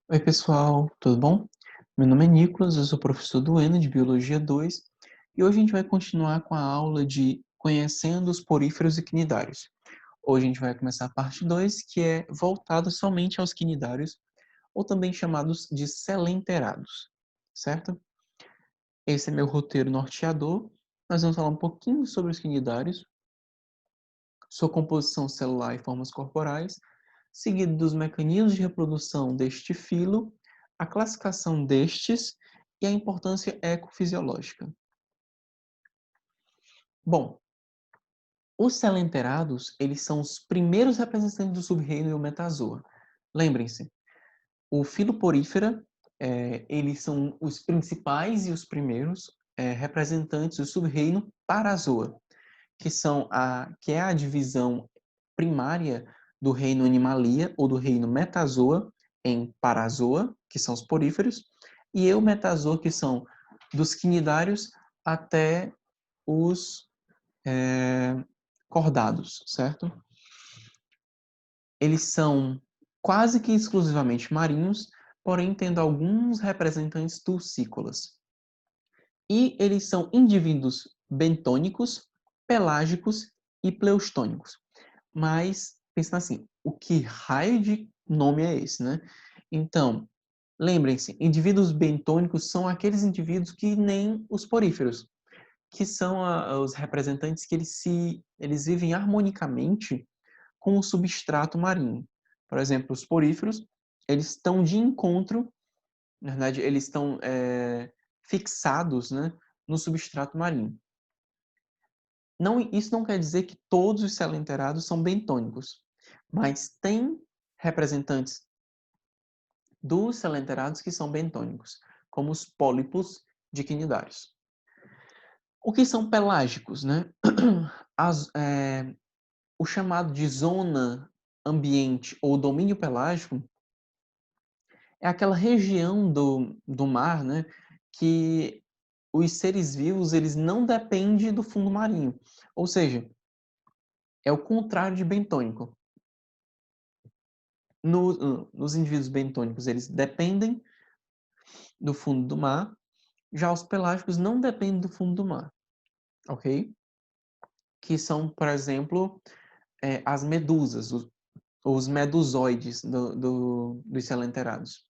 Oi, pessoal, tudo bom? Meu nome é Nicolas, eu sou professor do ENA de Biologia 2 e hoje a gente vai continuar com a aula de Conhecendo os Poríferos e Quinidários. Hoje a gente vai começar a parte 2, que é voltada somente aos quinidários, ou também chamados de selenterados, certo? Esse é meu roteiro norteador. Nós vamos falar um pouquinho sobre os quinidários, sua composição celular e formas corporais, seguido dos mecanismos de reprodução deste filo, a classificação destes e a importância ecofisiológica. Bom, os selenterados, eles são os primeiros representantes do sub-reino Eumetazoa. Lembrem-se, o filo Porífera, eles são os principais e os primeiros representantes do sub-reino Parazoa, que é a divisão primária do reino Animalia ou do reino Metazoa em Parazoa, que são os poríferos, e Eumetazoa, que são dos quinidários até os cordados, certo? Eles são quase que exclusivamente marinhos, porém tendo alguns representantes tursícolas. E eles são indivíduos bentônicos, pelágicos e pleustônicos. Mas, pensando assim, o que raio de nome é esse, né? Então, lembrem-se, indivíduos bentônicos são aqueles indivíduos que nem os poríferos, que são os representantes que eles vivem harmonicamente com o substrato marinho. Por exemplo, os poríferos, eles estão de encontro, na verdade, eles estão fixados, né, no substrato marinho. Não, isso não quer dizer que todos os selenterados são bentônicos, mas tem representantes dos selenterados que são bentônicos, como os pólipos de quinidários. O que são pelágicos, né? O chamado de zona ambiente ou domínio pelágico é aquela região do mar, né, que os seres vivos eles não dependem do fundo marinho. Ou seja, é o contrário de bentônico. Nos indivíduos bentônicos, eles dependem do fundo do mar, já os pelágicos não dependem do fundo do mar, ok? Que são, por exemplo, as medusas, os medusoides dos selenterados.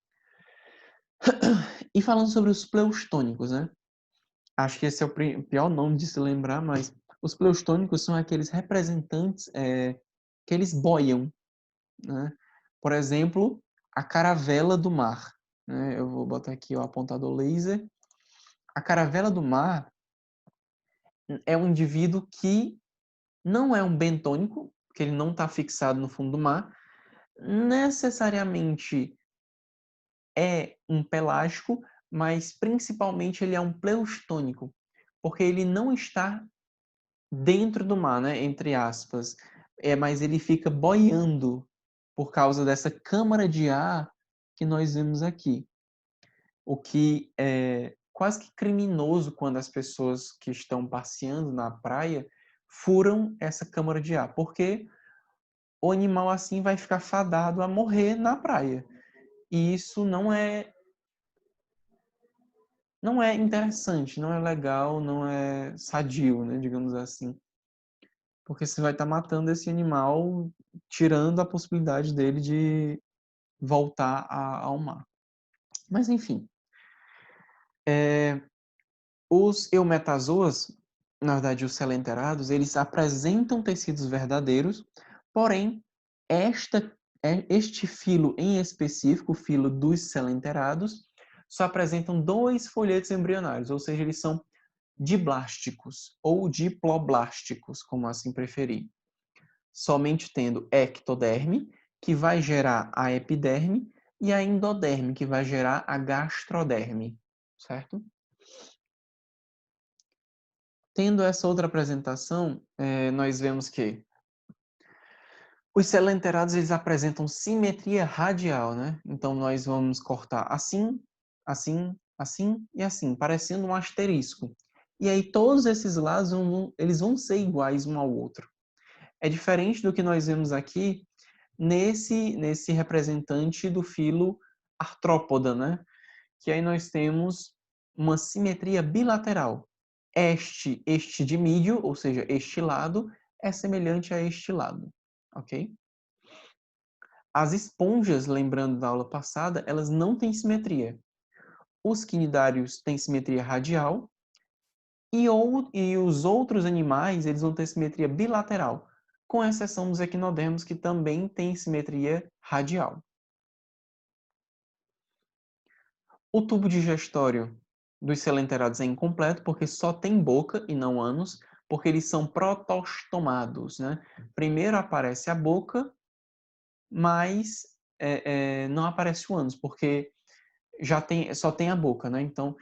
E falando sobre os pleustônicos, né? Acho que esse é o pior nome de se lembrar, mas os pleustônicos são aqueles representantes que eles boiam, né? Por exemplo, a caravela do mar, né? Eu vou botar aqui o apontador laser. A caravela do mar é um indivíduo que não é um bentônico, porque ele não está fixado no fundo do mar, necessariamente é um pelágico, mas principalmente ele é um pleustônico, porque ele não está dentro do mar, né, entre aspas, mas ele fica boiando por causa dessa câmara de ar que nós vemos aqui. O que é quase que criminoso quando as pessoas que estão passeando na praia furam essa câmara de ar, porque o animal assim vai ficar fadado a morrer na praia. E isso não é interessante, não é legal, não é sadio, né, digamos assim. Porque você vai estar matando esse animal, tirando a possibilidade dele de voltar ao mar. Mas enfim, os eumetazoas, na verdade os selenterados, eles apresentam tecidos verdadeiros, porém este filo em específico, o filo dos selenterados, só apresentam dois folhetos embrionários, ou seja, eles são diblásticos ou diploblásticos, como assim preferir. Somente tendo ectoderme, que vai gerar a epiderme, e a endoderme, que vai gerar a gastroderme, certo? Tendo essa outra apresentação, nós vemos que os selenterados eles apresentam simetria radial, né? Então nós vamos cortar assim, assim, assim e assim, parecendo um asterisco. E aí todos esses lados eles vão ser iguais um ao outro. É diferente do que nós vemos aqui nesse representante do filo artrópoda, né? Que aí nós temos uma simetria bilateral. Este de mídio, ou seja, este lado, é semelhante a este lado, ok? As esponjas, lembrando da aula passada, elas não têm simetria. Os quinidários têm simetria radial e os outros animais, eles vão ter simetria bilateral, com exceção dos equinodermos, que também têm simetria radial. O tubo digestório dos coelenterats é incompleto porque só tem boca e não ânus, porque eles são protostomados, né? Primeiro aparece a boca, mas não aparece o ânus, porque só tem a boca, né? Então,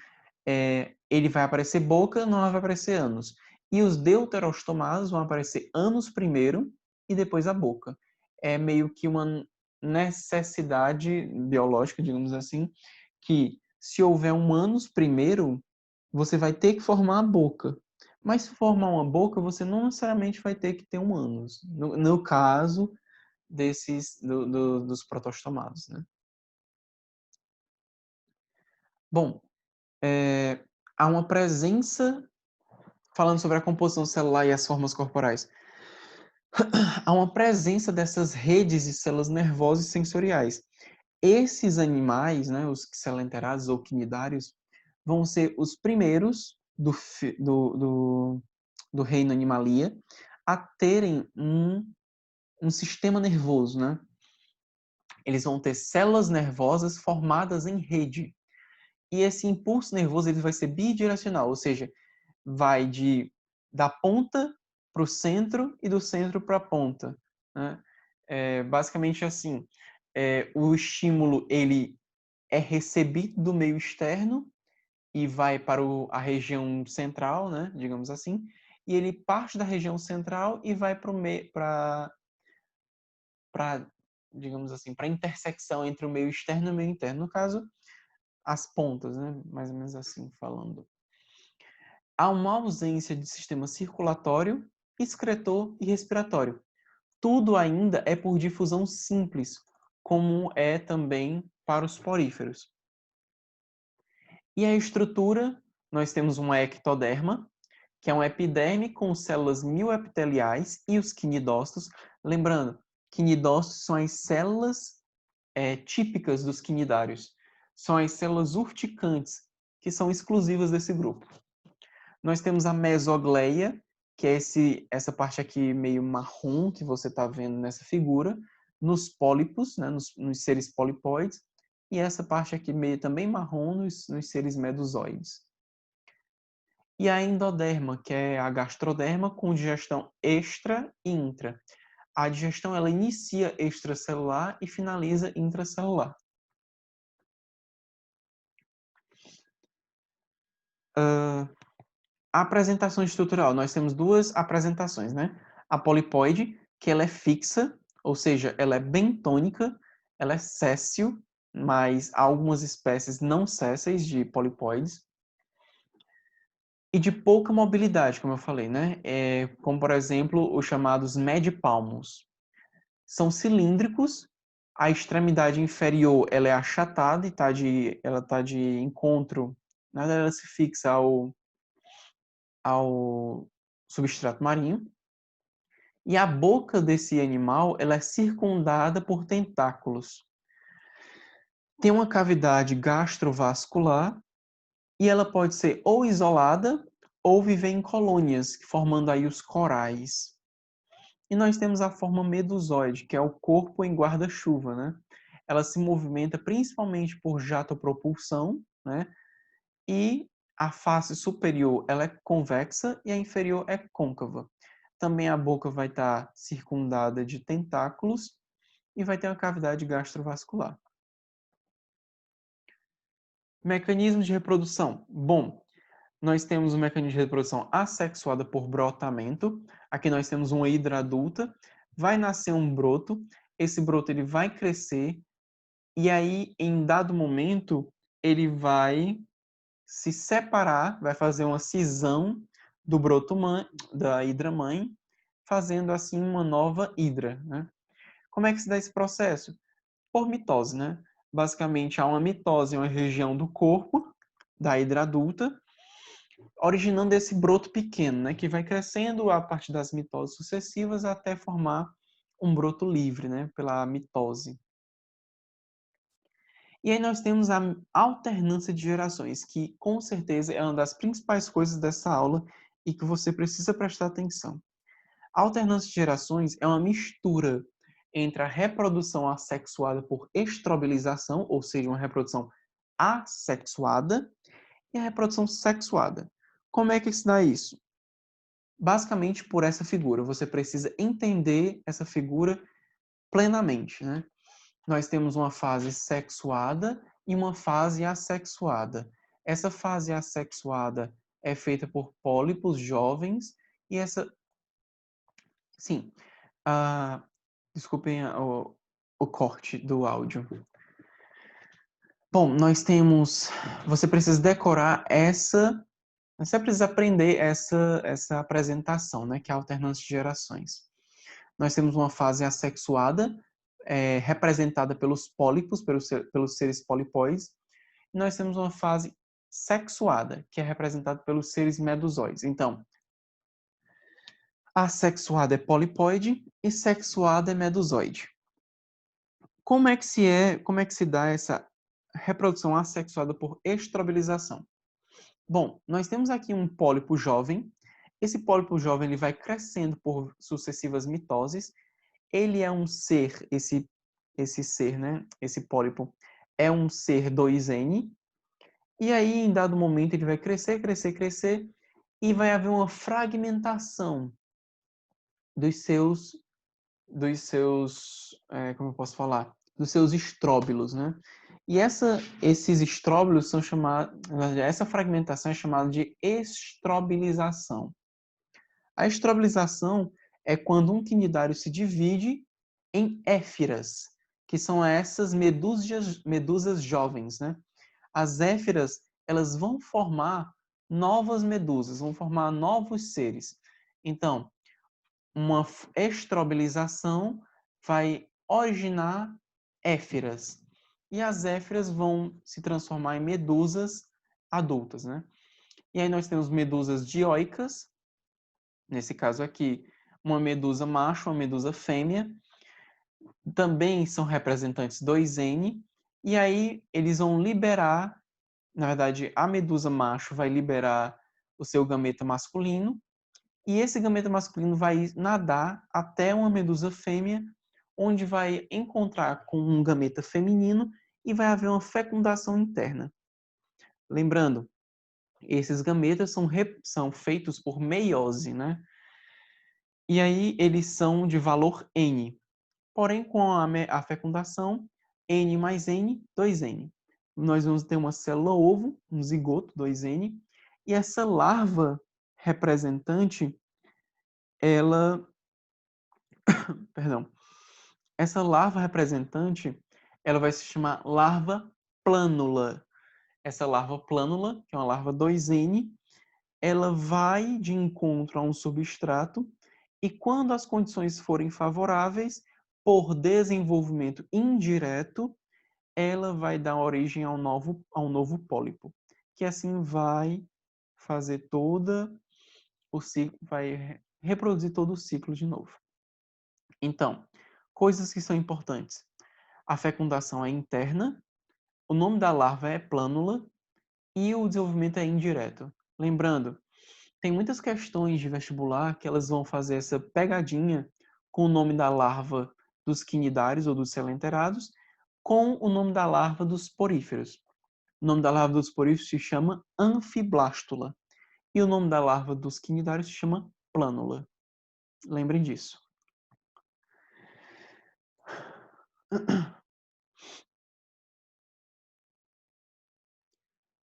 ele vai aparecer boca, não vai aparecer ânus. E os deuterostomados vão aparecer ânus primeiro e depois a boca. É meio que uma necessidade biológica, digamos assim, que se houver um ânus primeiro, você vai ter que formar a boca. Mas se formar uma boca, você não necessariamente vai ter que ter um ânus. No caso dos protostomados, né? Bom, há uma presença, falando sobre a composição celular e as formas corporais, há uma presença dessas redes de células nervosas e sensoriais. Esses animais, né, os coelenterados ou quinidários, vão ser os primeiros do reino Animalia a terem um sistema nervoso, né? Eles vão ter células nervosas formadas em rede. E esse impulso nervoso ele vai ser bidirecional, ou seja, vai da ponta para o centro e do centro para a ponta, né? Basicamente assim, o estímulo ele é recebido do meio externo e vai para a região central, né, digamos assim, e ele parte da região central e vai para, digamos assim, para a intersecção entre o meio externo e o meio interno, no caso, as pontas, né, mais ou menos assim falando. Há uma ausência de sistema circulatório, excretor e respiratório. Tudo ainda é por difusão simples, como é também para os poríferos. E a estrutura, nós temos um ectoderma, que é um epiderme com células mioepiteliais e os quinidócitos. Lembrando, quinidócitos são as células típicas dos quinidários. São as células urticantes, que são exclusivas desse grupo. Nós temos a mesogleia, que é essa parte aqui meio marrom que você está vendo nessa figura, nos pólipos, né, nos seres polipoides, e essa parte aqui meio também marrom nos seres medusoides. E a endoderma, que é a gastroderma com digestão extra e intra. A digestão ela inicia extracelular e finaliza intracelular. A apresentação estrutural, nós temos duas apresentações, né? A polipoide, que ela é fixa, ou seja, ela é bentônica, ela é séssil, mas há algumas espécies não sésseis de polipoides. E de pouca mobilidade, como eu falei, né? Como, por exemplo, os chamados medipalmos. São cilíndricos, a extremidade inferior ela é achatada e ela está de encontro, né? Ela se fixa ao substrato marinho. E a boca desse animal ela é circundada por tentáculos. Tem uma cavidade gastrovascular e ela pode ser ou isolada ou viver em colônias, formando aí os corais. E nós temos a forma medusoide, que é o corpo em guarda-chuva, né? Ela se movimenta principalmente por jatopropulsão, né? E a face superior ela é convexa e a inferior é côncava. Também a boca vai estar circundada de tentáculos e vai ter uma cavidade gastrovascular. Mecanismos de reprodução. Bom, nós temos um mecanismo de reprodução assexuada por brotamento. Aqui nós temos uma hidra adulta. Vai nascer um broto. Esse broto ele vai crescer e aí, em dado momento, ele vai se separar, vai fazer uma cisão do broto mãe, da hidra mãe, fazendo assim uma nova hidra, né? Como é que se dá esse processo? Por mitose, né? Basicamente, há uma mitose em uma região do corpo da hidra adulta, originando esse broto pequeno, né, que vai crescendo a partir das mitoses sucessivas até formar um broto livre, né, pela mitose. E aí nós temos a alternância de gerações, que com certeza é uma das principais coisas dessa aula e que você precisa prestar atenção. A alternância de gerações é uma mistura entre a reprodução assexuada por estrobilização, ou seja, uma reprodução assexuada, e a reprodução sexuada. Como é que se dá isso? Basicamente por essa figura. Você precisa entender essa figura plenamente, né? Nós temos uma fase sexuada e uma fase assexuada. Essa fase assexuada é feita por pólipos jovens e essa... Sim, desculpem o corte do áudio. Bom, nós temos... Você precisa decorar essa... Você precisa aprender essa apresentação, né, que é a alternância de gerações. Nós temos uma fase assexuada, representada pelos pólipos, pelos seres polipóides. E nós temos uma fase sexuada, que é representada pelos seres medusóides. Então, assexuada é polipóide e sexuada é medusóide. Como é que se dá essa reprodução assexuada por estrobilização? Bom, nós temos aqui um pólipo jovem. Esse pólipo jovem ele vai crescendo por sucessivas mitoses. Ele é um ser, esse ser, né? Esse pólipo é um ser 2N. E aí, em dado momento, ele vai crescer, crescer, crescer e vai haver uma fragmentação como eu posso falar? Dos seus estróbilos, né? E esses estróbilos são chamados, essa fragmentação é chamada de estrobilização. A estrobilização é quando um quinidário se divide em éfiras, que são essas medusas jovens, né? As éfiras, elas vão formar novas medusas, vão formar novos seres. Então, uma estrobilização vai originar éfiras. E as éfiras vão se transformar em medusas adultas, né? E aí nós temos medusas dioicas, nesse caso aqui, uma medusa macho, uma medusa fêmea, também são representantes 2N, e aí eles vão liberar, na verdade, a medusa macho vai liberar o seu gameta masculino, e esse gameta masculino vai nadar até uma medusa fêmea, onde vai encontrar com um gameta feminino e vai haver uma fecundação interna. Lembrando, esses gametas são feitos por meiose, né? E aí eles são de valor N. Porém, com a fecundação, N mais N, 2N. Nós vamos ter uma célula ovo, um zigoto, 2N, e essa larva representante, ela... Perdão. Essa larva representante, ela vai se chamar larva plânula. Essa larva plânula, que é uma larva 2N, ela vai de encontro a um substrato e quando as condições forem favoráveis, por desenvolvimento indireto, ela vai dar origem a um novo pólipo, que assim vai fazer todo o ciclo, vai reproduzir todo o ciclo de novo. Então, coisas que são importantes. A fecundação é interna, o nome da larva é plânula e o desenvolvimento é indireto. Lembrando, tem muitas questões de vestibular que elas vão fazer essa pegadinha com o nome da larva dos quinidários ou dos selenterados com o nome da larva dos poríferos. O nome da larva dos poríferos se chama anfiblástula e o nome da larva dos quinidários se chama plânula. Lembrem disso.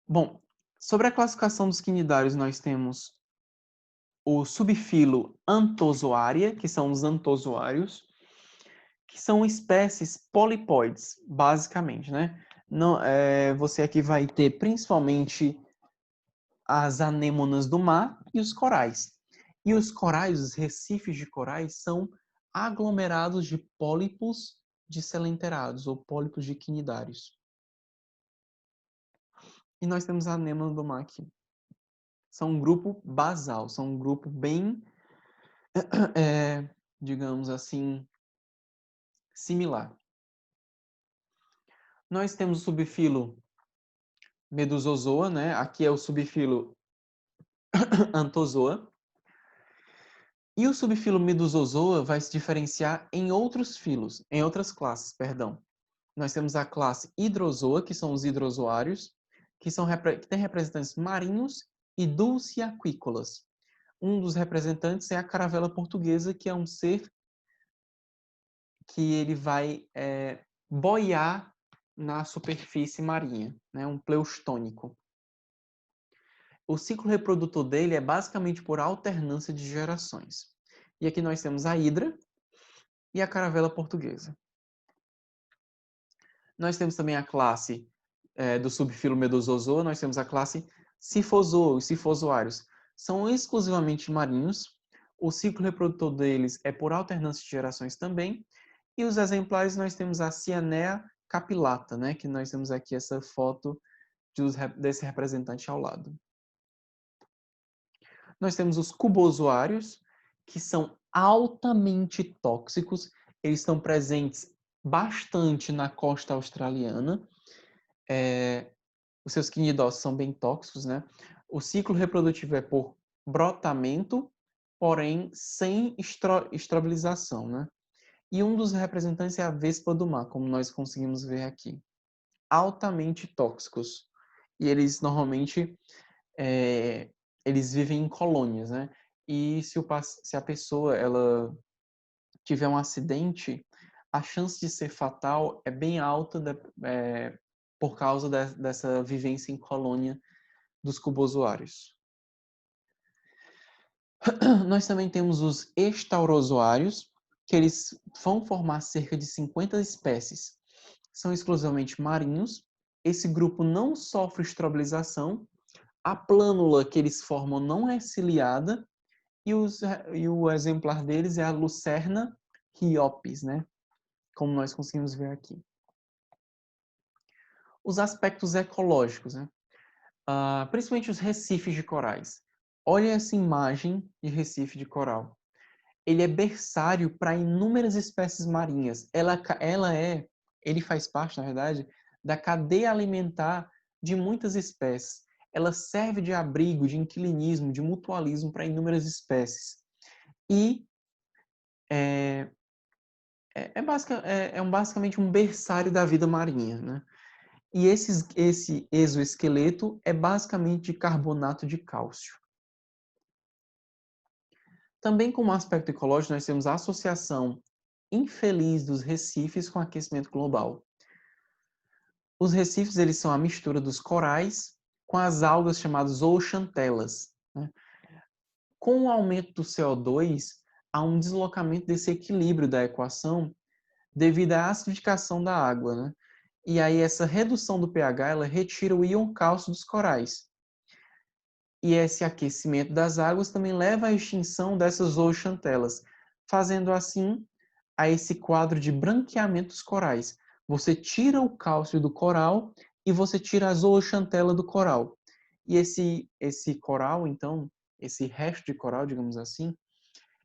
Bom, sobre a classificação dos quinidários, nós temos o subfilo Anthozoaria, que são os antozoários, que são espécies polipóides, basicamente, né? Não, você aqui vai ter principalmente as anêmonas do mar e os corais. E os corais, os recifes de corais, são aglomerados de pólipos de selenterados ou pólipos de quinidários. E nós temos a Anêmona do mar aqui. São um grupo basal, são um grupo bem, digamos assim, similar. Nós temos o subfilo Medusozoa, né? Aqui é o subfilo Anthozoa. E o subfilo Medusozoa vai se diferenciar em outros filos, em outras classes, perdão. Nós temos a classe Hidrozoa, que são os hidrozoários, que têm representantes marinhos e dulceaquícolas. Um dos representantes é a caravela portuguesa, que é um ser que ele vai boiar na superfície marinha, né? Um pleustônico. O ciclo reprodutor dele é basicamente por alternância de gerações. E aqui nós temos a hidra e a caravela portuguesa. Nós temos também a classe do subfilo Medusozoa, nós temos a classe Sifozoa, os sifozoários. São exclusivamente marinhos, o ciclo reprodutor deles é por alternância de gerações também, e os exemplares nós temos a Cyanea capillata, né, que nós temos aqui essa foto desse representante ao lado. Nós temos os cubozoários, que são altamente tóxicos, eles estão presentes bastante na costa australiana. Os seus quinidócitos são bem tóxicos, né? O ciclo reprodutivo é por brotamento, porém sem estrobilização, né? E um dos representantes é a vespa do mar, como nós conseguimos ver aqui. Altamente tóxicos. E eles normalmente eles vivem em colônias, né? E se a pessoa ela tiver um acidente, a chance de ser fatal é bem alta por causa dessa vivência em colônia dos cubozoários. Nós também temos os estaurozoários, que eles vão formar cerca de 50 espécies. São exclusivamente marinhos. Esse grupo não sofre estrobilização. A plânula que eles formam não é ciliada. E o exemplar deles é a Lucerna Hyopes, né? Como nós conseguimos ver aqui. Os aspectos ecológicos, né? Principalmente os recifes de corais. Olha essa imagem de recife de coral. Ele é berçário para inúmeras espécies marinhas. Ele faz parte, na verdade, da cadeia alimentar de muitas espécies. Ela serve de abrigo, de inquilinismo, de mutualismo para inúmeras espécies. E basicamente um berçário da vida marinha, né? E esse exoesqueleto é basicamente de carbonato de cálcio. Também como aspecto ecológico, nós temos a associação infeliz dos recifes com o aquecimento global. Os recifes eles são a mistura dos corais com as algas chamadas zooxantelas, né? Com o aumento do CO2, há um deslocamento desse equilíbrio da equação devido à acidificação da água, né? E aí essa redução do pH, ela retira o íon cálcio dos corais. E esse aquecimento das águas também leva à extinção dessas zooxantelas, fazendo assim a esse quadro de branqueamento dos corais. Você tira o cálcio do coral e você tira a zooxantela do coral. E esse coral, então, esse resto de coral, digamos assim,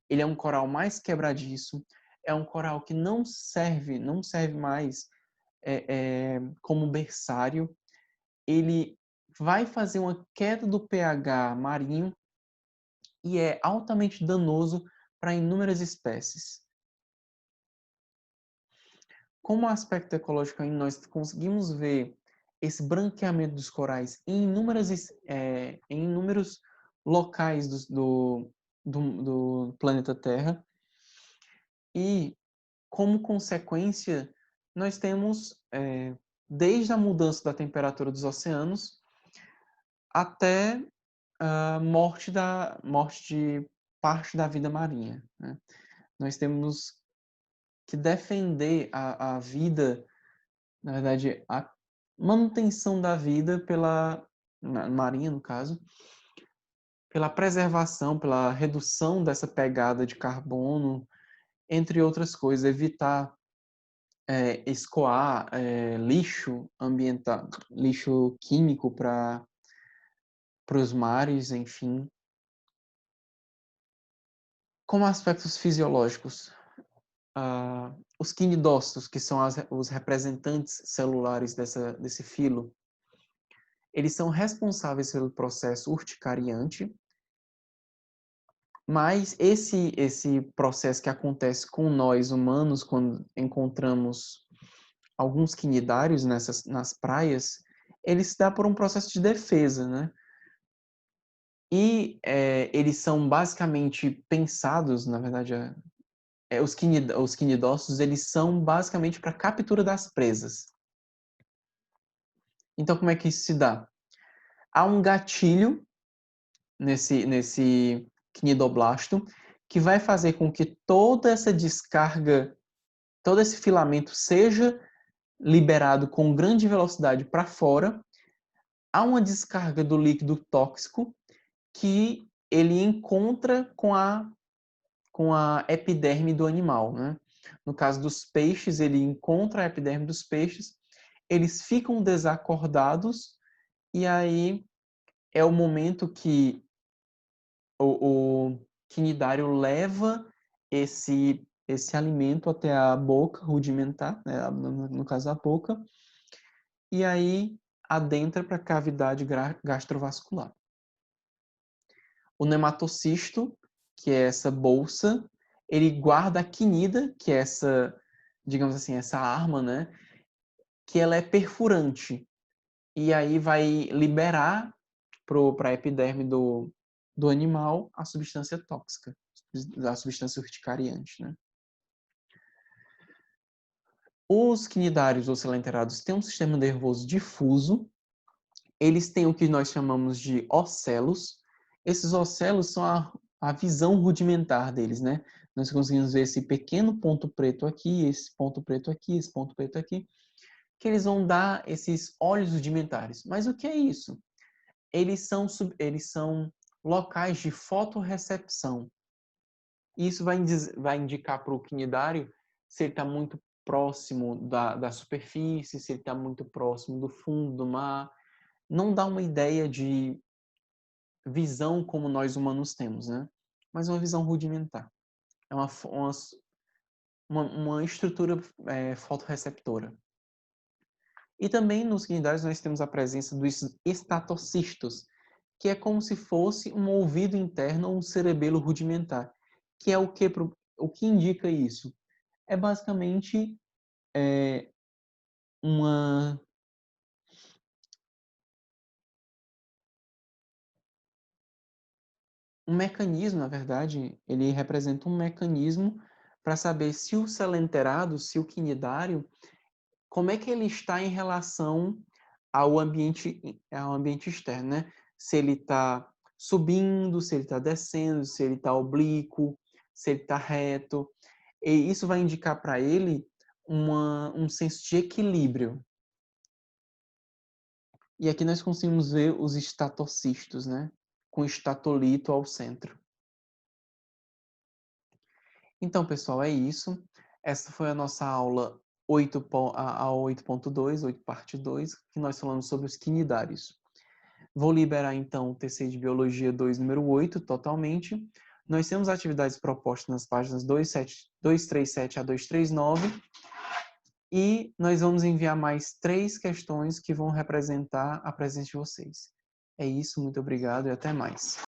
ele é um coral mais quebradiço, é um coral que não serve mais como berçário. Ele vai fazer uma queda do pH marinho e é altamente danoso para inúmeras espécies. Como aspecto ecológico, nós conseguimos ver esse branqueamento dos corais em inúmeros locais do planeta Terra. E, como consequência, nós temos, desde a mudança da temperatura dos oceanos até a morte de parte da vida marinha, né? Nós temos que defender a vida, na verdade, a manutenção da vida na marinha, no caso, pela preservação, pela redução dessa pegada de carbono, entre outras coisas, evitar escoar lixo ambiental, lixo químico para os mares, enfim. Como aspectos fisiológicos, os quinidócitos, que são os representantes celulares desse filo, eles são responsáveis pelo processo urticariante, mas esse processo que acontece com nós humanos quando encontramos alguns quinidários nas praias, ele se dá por um processo de defesa, né? E eles são basicamente pensados, na verdade, os quinidócitos, eles são basicamente para captura das presas. Então, como é que isso se dá? Há um gatilho nesse quinidoblasto que vai fazer com que toda essa descarga, todo esse filamento seja liberado com grande velocidade para fora. Há uma descarga do líquido tóxico que ele encontra com a epiderme do animal, né? No caso dos peixes, ele encontra a epiderme dos peixes, eles ficam desacordados e aí é o momento que o quinidário leva esse alimento até a boca rudimentar, né? No caso a boca, e aí adentra para a cavidade gastrovascular. O nematocisto, que é essa bolsa, ele guarda a quinida, que é essa, digamos assim, essa arma, né? Que ela é perfurante. E aí vai liberar para a epiderme do animal a substância tóxica, a substância urticariante, né? Os quinidários ou silenterados têm um sistema nervoso difuso. Eles têm o que nós chamamos de ocelos. Esses ocelos são a visão rudimentar deles, né? Nós conseguimos ver esse pequeno ponto preto aqui, esse ponto preto aqui, esse ponto preto aqui, que eles vão dar esses olhos rudimentares. Mas o que é isso? Eles são locais de fotorrecepção. Isso vai indicar para o quinidário se ele está muito próximo da superfície, se ele está muito próximo do fundo do mar. Não dá uma ideia de visão como nós humanos temos, né? Mas uma visão rudimentar. É uma estrutura fotorreceptora. E também nos quinidários nós temos a presença dos estatocistos, que é como se fosse um ouvido interno ou um cerebelo rudimentar. Que é o que indica isso? É basicamente uma um mecanismo, na verdade, ele representa um mecanismo para saber se o selenterado, se o quinidário, como é que ele está em relação ao ambiente externo, né? Se ele está subindo, se ele está descendo, se ele está oblíquo, se ele está reto. E isso vai indicar para ele um senso de equilíbrio. E aqui nós conseguimos ver os estatocistos, né? Com estatolito ao centro. Então, pessoal, é isso. Essa foi a nossa aula 8.2, 8 parte 2, que nós falamos sobre os quinidários. Vou liberar, então, o TC de Biologia 2, número 8, totalmente. Nós temos atividades propostas nas páginas 237 a 239. E nós vamos enviar mais 3 questões que vão representar a presença de vocês. É isso, muito obrigado e até mais.